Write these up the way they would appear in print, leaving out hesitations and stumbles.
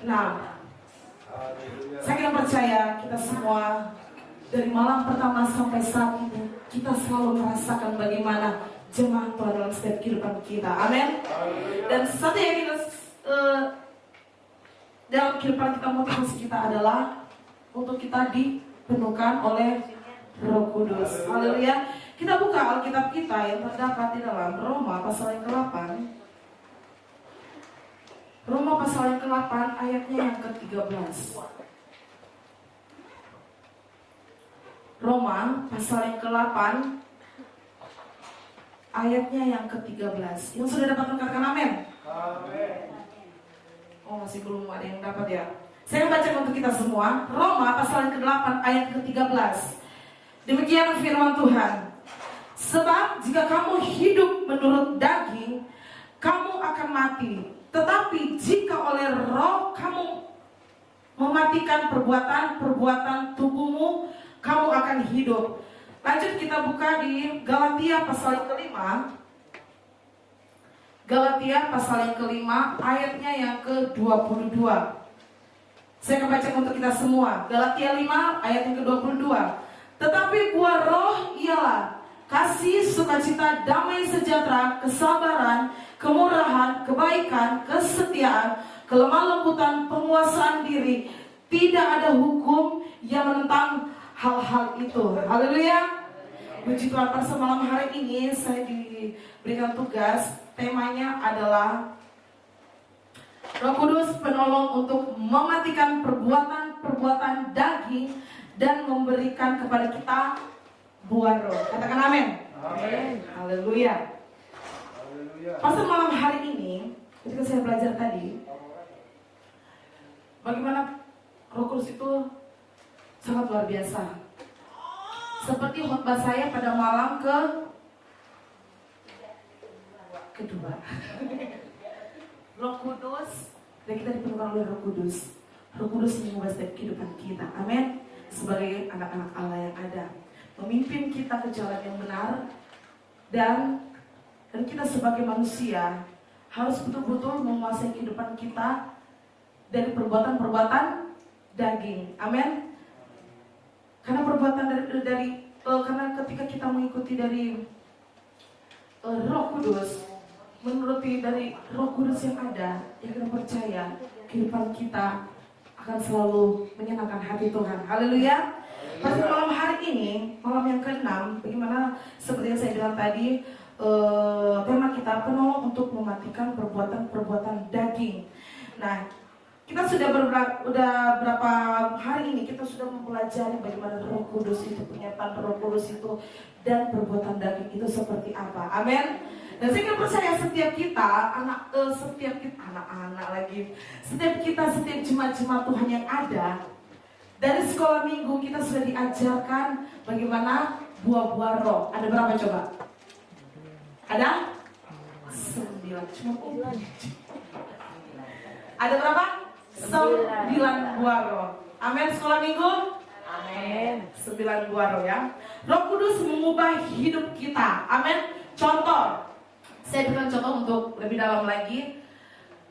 Nah, saya kira percaya kita semua dari malam pertama sampai saat ini kita selalu merasakan bagaimana jemaat Tuhan dalam setiap kehidupan kita. Amin. Dan satu yang kita dalam kehidupan kita, motivasi kita adalah untuk kita dipenuhkan oleh Roh Kudus. Haleluya. Kita buka Alkitab kita yang terdapat di dalam Roma pasal yang ke-8. Roma pasal yang ke-8 ayatnya yang ke-13. Roma pasal yang ke-8 ayatnya yang ke-13. Yang sudah dapat mengatakan amin? Amin. Oh, masih belum ada yang dapat ya. Saya baca untuk kita semua. Roma pasal yang ke-8 ayat ke-13. Demikian firman Tuhan. Sebab jika kamu hidup menurut daging, kamu akan mati. Tetapi jika oleh Roh kamu mematikan perbuatan tubuhmu, kamu akan hidup. Lanjut kita buka di Galatia pasal yang ke-5. Galatia pasal yang ke-5 ayatnya yang ke-22. Saya akan baca untuk kita semua. Galatia 5 ayat yang ke-22. Tetapi buah Roh ialah kasih, sukacita, damai sejahtera, kesabaran, kemurahan, kebaikan, kesetiaan, kelemah lembutan, penguasaan diri. Tidak ada hukum yang menentang hal-hal itu. Haleluya. Puji Tuhan, pada malam hari ini saya diberikan tugas. Temanya adalah Roh Kudus penolong untuk mematikan perbuatan daging dan memberikan kepada kita buah Roh. Katakan amin. Amin. Haleluya. Pasal malam hari ini, ketika saya belajar tadi, bagaimana Roh Kudus itu sangat luar biasa. Seperti khotbah saya pada malam kedua. Roh Kudus, dan kita dipenuhkan oleh Roh Kudus. Roh Kudus mengubah setiap kehidupan kita. Amin. Sebagai anak-anak Allah yang ada, memimpin kita ke jalan yang benar, dan kita sebagai manusia harus betul-betul menguasai kehidupan kita dari perbuatan daging. Amin. Karena perbuatan karena ketika kita mengikuti dari Roh Kudus, menuruti dari Roh Kudus yang ada, yang kita percaya kehidupan kita akan selalu menyenangkan hati Tuhan. Haleluya. Pada malam hari ini, malam yang ke-6, bagaimana seperti yang saya bilang tadi, tema kita penolong untuk mematikan perbuatan daging. Nah, kita sudah berapa hari ini kita sudah mempelajari bagaimana Roh Kudus itu, penyataan Roh Kudus itu, dan perbuatan daging itu seperti apa. Amin. Dan saya percaya setiap jemaat-jemaat Tuhan yang ada, dari sekolah minggu kita sudah diajarkan bagaimana buah-buah Roh. Ada berapa coba? Ada? 9. Ada berapa? 9 buah Roh. Amin. Sekolah minggu? Amin. 9 buah Roh ya. Roh Kudus mengubah hidup kita. Amin. Contoh, saya berikan contoh untuk lebih dalam lagi.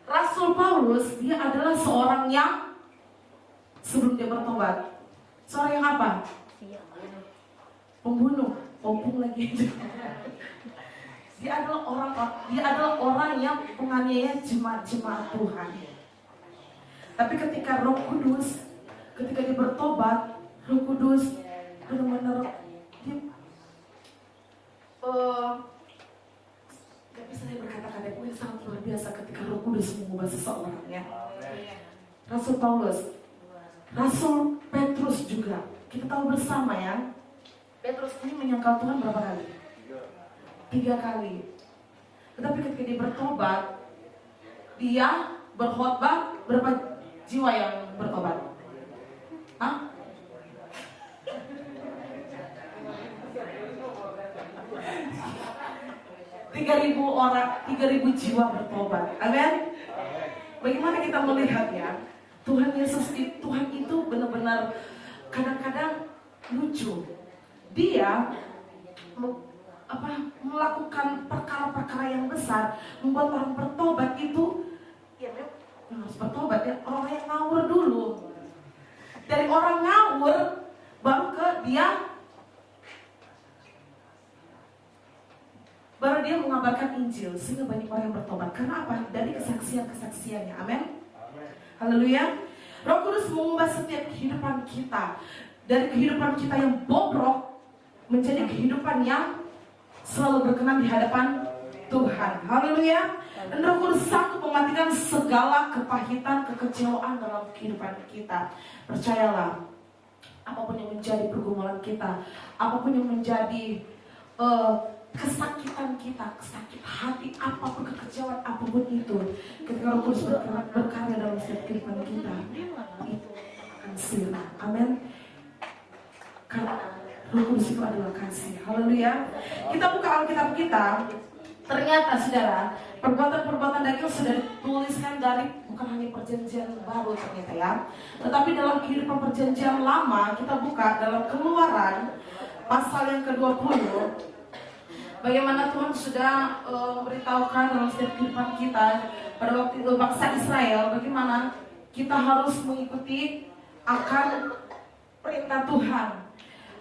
Rasul Paulus, dia adalah seorang yang sebelum dia bertobat, seorang yang apa? Pembunuh, ompung lagi. Dia adalah orang yang penganiaya jemaat Tuhan. Tapi ketika Roh Kudus, ketika dia bertobat, Roh Kudus benar-benar gak bisa saya berkata-kata, itu sangat luar biasa ketika Roh Kudus mengubah seseorang ya. Rasul Paulus, Rasul Petrus juga, kita tahu bersama ya, Petrus ini menyangkal Tuhan berapa kali? 3 kali. Tetapi ketika dia bertobat, dia berkhotbah, berapa jiwa yang bertobat? Hah? 3.000 orang, 3.000 jiwa bertobat. Amin. Bagaimana kita melihatnya? Tuhan itu benar-benar kadang-kadang lucu. Dia melakukan perkara-perkara yang besar, membuat orang bertobat itu ya harus bertobat ya, orang yang ngawur dulu. Dari orang ngawur baru ke dia, baru dia mengabarkan Injil, sehingga banyak orang yang bertobat. Karena apa? Dari kesaksian-kesaksiannya. Amin. Haleluya. Roh Kudus mengubah setiap kehidupan kita, dari kehidupan kita yang bobrok menjadi kehidupan yang selalu berkenan di hadapan Tuhan. Haleluya. Dan Roh Kudus sanggup mematikan segala kepahitan, kekecewaan dalam kehidupan kita. Percayalah, apapun yang menjadi pergumulan kita, apapun yang menjadi kesakitan kita, kesakit hati, apapun kekecewaan, apapun itu, ketika Roh Kudus berkarya dalam setiap kehidupan kita, itu akan sirna. Amin. Karena Roh Kudus itu adalah kasih. Haleluya. Kita buka Alkitab kita. Ternyata saudara, perbuatan-perbuatan daging sudah dituliskan dari bukan hanya perjanjian baru ternyata ya, tetapi dalam kehidupan perjanjian lama. Kita buka dalam Keluaran pasal yang ke-20. Bagaimana Tuhan sudah memberitahukan dalam setiap kehidupan kita pada waktu itu bangsa Israel, bagaimana kita harus mengikuti akan perintah Tuhan.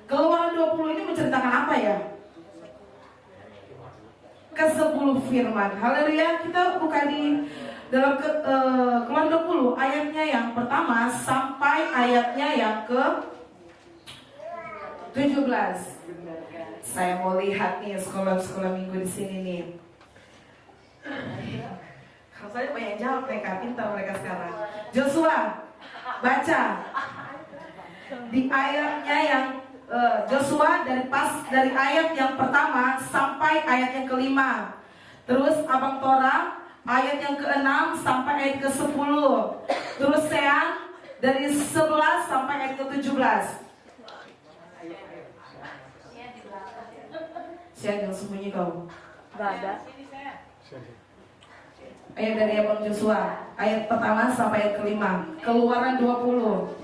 Keluaran 20 ini menceritakan apa ya? Ke-10 firman. Haleluya. Kita buka di dalam Keluaran 20 ayatnya yang pertama sampai ayatnya yang ke-17. Saya mau lihat nih sekolah minggu di sini nih. Kalau saya banyak jawab mereka, pintar mereka sekarang. Joshua, baca di ayatnya yang Joshua dari ayat yang pertama sampai ayat yang ke-5. Terus Abang Tora ayat yang ke-6 sampai ayat ke-10. Terus Sean dari 11 sampai ayat ke-17. Sean yang sembunyi kau. Gak ada. Ayat dari Abang Joshua ayat pertama sampai ayat ke-5. Keluaran 20.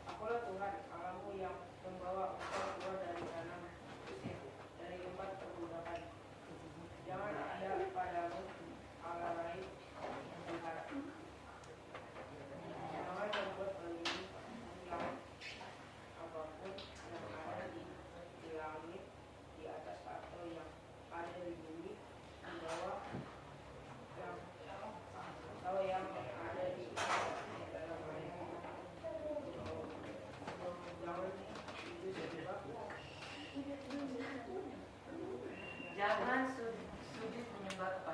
Akulah Tuhan Allahmu yang membawa engkau keluar dari tanah Mesir, dari tempat perbudakan. Jangan ada padamu Allah lain yang berharap. Jangan membuat beliau yang apapun yang ada di langit, di atas atau yang ada di bumi, di bawah atau yang ada di dalam air. Jangan sujud menyembah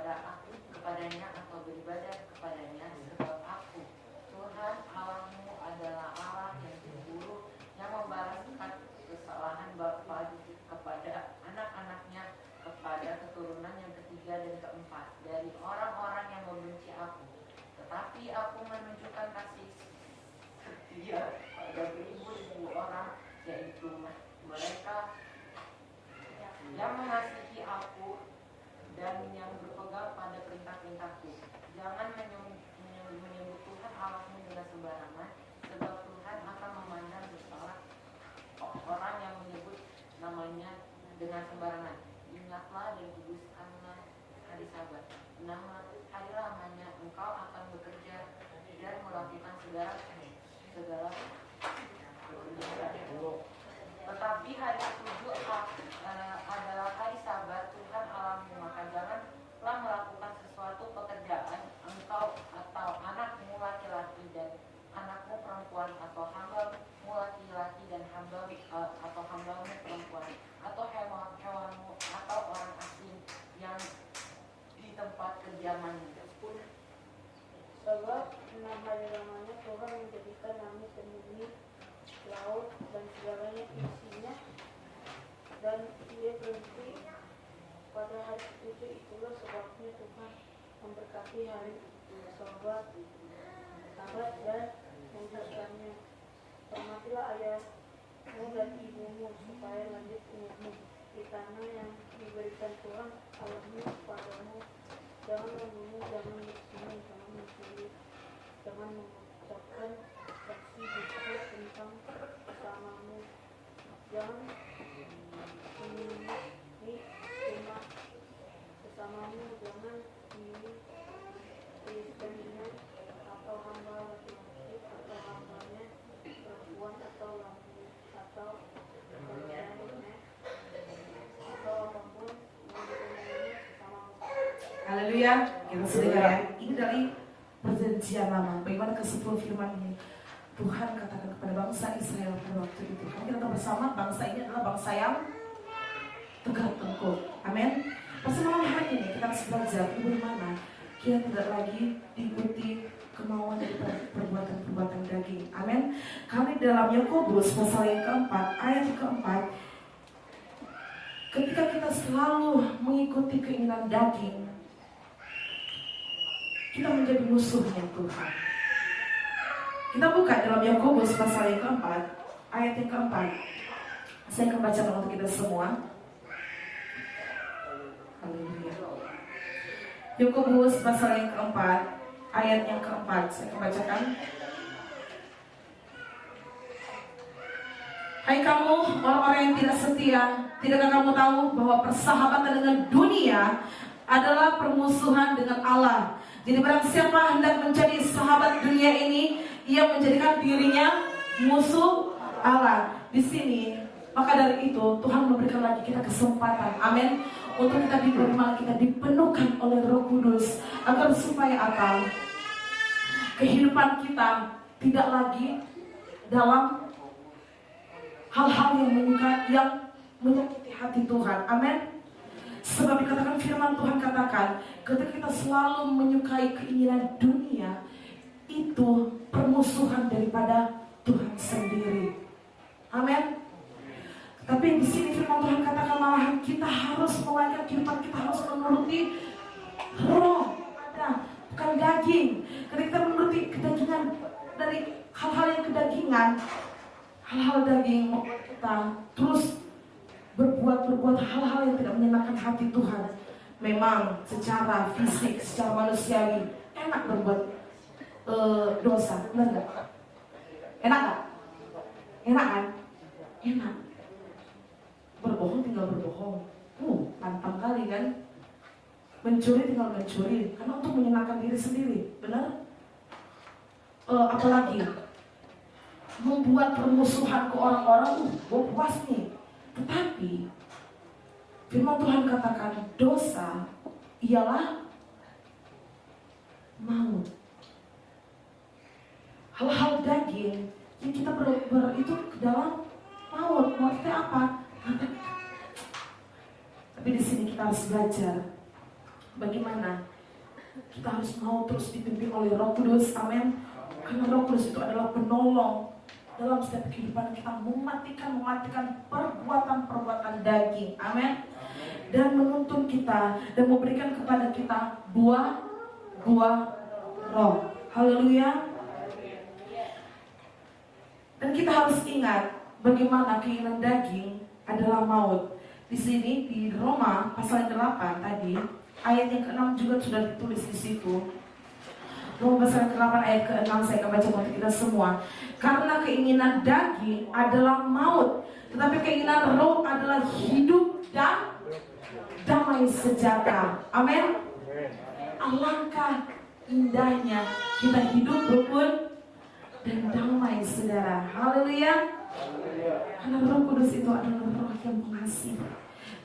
kepadanya atau beribadah kepadanya, sebab aku Tuhan Allahmu adalah Allah yang cemburu, yang membalaskan kesalahan bapa kepada anak-anaknya, kepada keturunan yang ketiga dan keempat dari orang-orang yang membenci aku. Tetapi aku menunjukkan kasih setia pada 1,000 orang, yaitu mereka yang mengasihi aku dan yang berpegang pada perintah-perintahku. Jangan menyebut Tuhan Allahmu dengan sembarangan, sebab Tuhan akan memandang bersalah orang yang menyebut namanya dengan sembarangan. Ingatlah dan kuduskanlah hari Sabat. 6 hari lamanya engkau akan bekerja dan melakukan segala tetapi hari ke-7 adalah hari Sabat Tuhan Allahmu, maka janganlah melakukan sesuatu pekerjaan engkau atau anakmu laki-laki dan anakmu perempuan, atau hambamu laki-laki dan atau hambamu perempuan, atau hewanmu atau orang asing yang di tempat kediamanmu. Sebab 6 hari lamanya Tuhan menjadikan langit dan bumi, laut dan segalanya isinya, dan dia berhenti pada hari ke-7. Itulah sebabnya Tuhan memberkati hari Sabat dan menguduskannya. Hormatilah ayahmu dan ibumu, supaya lanjut umurmu di tanah yang diberikan Tuhan Allahmu kepadamu. Jangan membunuh, jangan berzina, jangan mencuri, jangan mengucapkan saksi dusta tentang sesamamu, jangan memiliki rumah Haleluya. Kita sudah ya. Ini dari perjanjian lama. Bagaimana ke-10 firman ini Tuhan katakan kepada bangsa Israel pada waktu itu. Karena kita tahu bersama bangsa ini adalah bangsa yang tegak tengkuk. Amin. Pas malam hari ini kita harus belajar bagaimana kita tidak lagi diikuti kemauan dari perbuatan-perbuatan daging. Amin. Karena dalam Yakobus pasal yang keempat ayat yang keempat, ketika kita selalu mengikuti keinginan daging, kita menjadi musuhnya Tuhan. Kita buka dalam Yakobus pasal yang keempat ayat yang keempat. Saya akan bacakan untuk kita semua. Haleluya. Yakobus pasal yang keempat ayat yang keempat. Saya akan bacakan. Hai kamu orang-orang yang tidak setia, tidakkah kamu tahu bahwa persahabatan dengan dunia adalah permusuhan dengan Allah? Jadi barang siapa hendak menjadi sahabat dunia ini, ia menjadikan dirinya musuh Allah. Di sini, maka dari itu Tuhan memberikan lagi kita kesempatan, amin, untuk kita diberi, kita dipenuhkan oleh Roh Kudus, agar supaya apa? Kehidupan kita tidak lagi dalam hal-hal yang menyakiti hati Tuhan, amin. Sebab dikatakan firman Tuhan katakan, ketika kita selalu menyukai keinginan dunia, itu permusuhan daripada Tuhan sendiri. Amin. Tapi di sini firman Tuhan katakan malahan kita harus melakukan kehidupan kita harus menuruti roh ada, bukan daging. Ketika kita menuruti kedagingan dari hal-hal yang kedagingan, hal-hal daging membuat kita terus berbuat hal-hal yang tidak menyenangkan hati Tuhan. Memang secara fisik, secara manusiawi enak berbuat dosa, benar nggak? Enak nggak? Enak kan? Enak. Berbohong tinggal berbohong. Pantang kali kan? Mencuri tinggal mencuri, karena untuk menyenangkan diri sendiri, benar? Apalagi membuat permusuhan ke orang-orang, gue puas nih. Tetapi firman Tuhan katakan dosa ialah maut. Hal-hal daging yang kita itu ke dalam maut. Mautnya apa? Tapi di sini kita harus belajar bagaimana kita harus mau terus dipimpin oleh Roh Kudus, amin. Karena Roh Kudus itu adalah penolong dalam setiap kehidupan kita, mematikan perbuatan-perbuatan daging, amin, dan menuntun kita dan memberikan kepada kita buah roh. Haleluya. Dan kita harus ingat bagaimana keinginan daging adalah maut. Di sini di Roma pasal yang 8 tadi ayat yang ke-6 juga sudah ditulis di situ. Roma pasal yang ke-8 ayat ke-6 saya akan baca untuk kita semua. Karena keinginan daging adalah maut, tetapi keinginan roh adalah hidup dan damai sejahtera. Amin. Alangkah indahnya kita hidup rukun dan damai, saudara. Haleluya. Karena Roh Kudus itu adalah roh yang pengasih.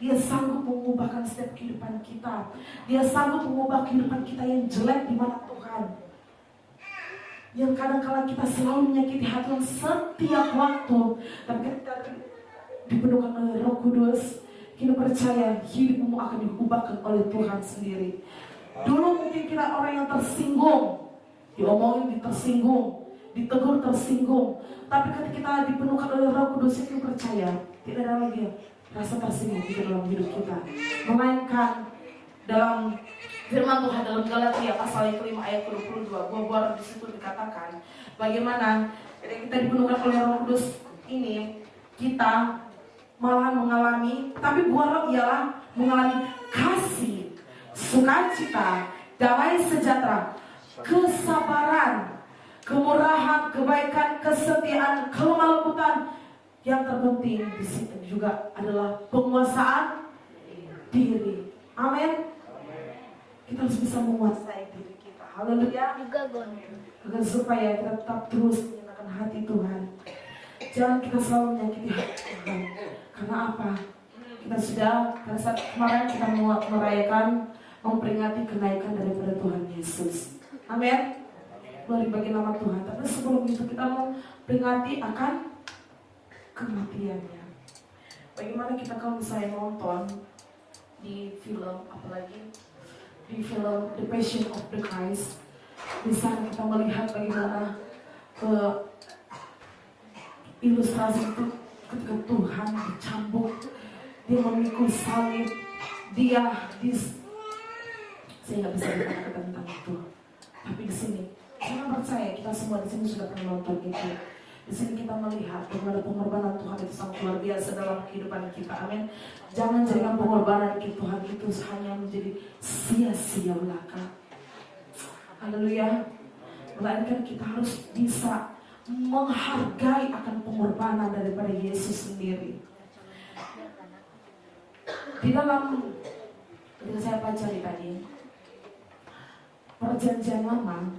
Dia sanggup mengubahkan setiap kehidupan kita. Dia sanggup mengubah kehidupan kita yang jelek di mata Tuhan. Yang kadang-kala kita selalu menyakiti hati yang setiap waktu. Tapi kita dipenuhkan oleh Roh Kudus, kita percaya hidupmu akan diubahkan oleh Tuhan sendiri. Dulu mungkin kita orang yang tersinggung, diomongin tersinggung, ditegur tersinggung. Tapi ketika kita dipenuhkan oleh Roh Kudus, kita percaya tidak ada lagi rasa tersinggung di dalam hidup kita. Melainkan dalam firman Tuhan dalam Galatia pasal yang ke-5 ayat ke-22, buah-buah di situ dikatakan bagaimana ketika kita dipenuhkan oleh Roh Kudus ini, kita malah mengalami, tapi buah roh ialah mengalami kasih, sukacita, damai sejahtera, kesabaran, kemurahan, kebaikan, kesetiaan, kelemah lembutan. Yang terpenting di sini juga adalah penguasaan diri. Amin. Kita harus bisa menguasai diri kita. Haleluya. Agar supaya kita tetap terus menyenangkan hati Tuhan. Jangan kita selalu menyakiti hati Tuhan. Karena apa? Kita sudah pada saat kemarin kita merayakan memperingati kenaikan daripada Tuhan Yesus. Amin. Glory bagi nama Tuhan. Tapi sebelum itu kita mau peringati akan kematiannya. Bagaimana kita kalau misalnya nonton di film, apalagi di film The Passion of the Christ, di sana kita melihat bagaimana ilustrasi itu ketika Tuhan dicambuk, dia memikul salib, saya nggak bisa berkata tentang itu. Tapi di sini, saya percaya kita semua di sini sudah pernah nonton itu. Di sini kita melihat bagaimana pengorbanan Tuhan itu sangat luar biasa dalam kehidupan kita. Amin. Jangan jadikan pengorbanan Tuhan itu hanya menjadi sia-sia belaka. Haleluya. Melainkan kita harus bisa menghargai akan pengorbanan daripada Yesus sendiri. Di dalam, ketika saya pelajari tadi, Perjanjian Lama,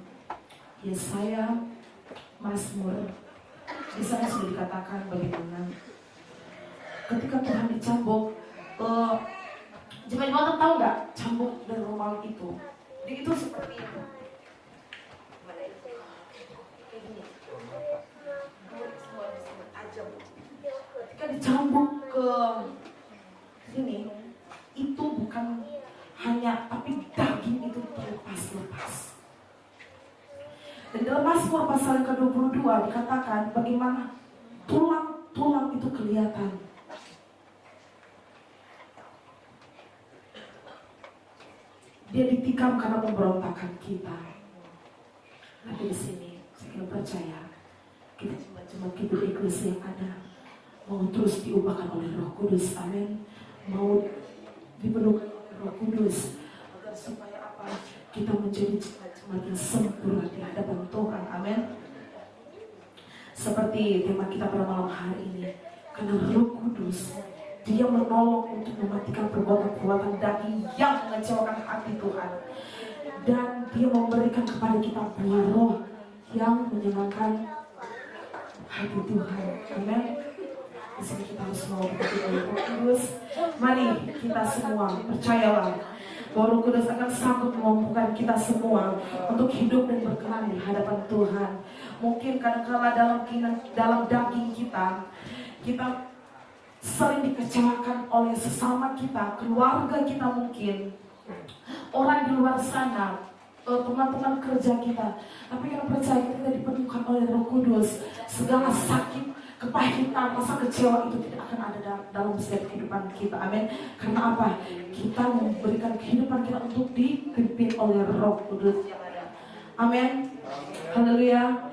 Yesaya, Mazmur, di sana sudah dikatakan bagaimana ketika Tuhan dicambuk, jemaat tahu nggak cambuk dan Romawi itu? Jadi itu seperti itu. Ketika dicambuk ke sini, itu bukan hanya, tapi daging itu terlepas-lepas. Dan dalam Mazmur pasal ke-22 dikatakan bagaimana tulang-tulang itu kelihatan. Dia ditikam karena pemberontakan kita. Tapi di sini saya percaya kita cuma hidup ikhlas yang ada, mau terus diubahkan oleh Roh Kudus. Amin. Mau dipenuhi Roh Kudus agar supaya apa? Kita menjadi jemaat yang sempurna di hadapan Tuhan. Amin. Seperti tema kita pada malam hari ini, karena Roh Kudus Dia menolong untuk mematikan perbuatan-perbuatan daging yang mengecewakan hati Tuhan, dan Dia memberikan kepada kita buah roh yang menyenangkan hati Tuhan. Amin. Di sini kita harus mau berdoa oleh Roh Kudus. Mari kita semua percayalah bahwa Roh Kudus akan sanggup memampukan kita semua untuk hidup dan berkenan di hadapan Tuhan. Mungkin kadang-kala dalam daging kita sering dikecewakan oleh sesama kita, keluarga kita, mungkin orang di luar sana, teman-teman kerja kita. Tapi kita percaya kita dipenuhkan oleh Roh Kudus, segala sakit, kepahitan, rasa kecewa itu tidak akan ada dalam setiap kehidupan kita. Amin. Karena apa? Kita memberikan kehidupan kita untuk dipimpin oleh Roh Kudus yang ada. Amin. Haleluya.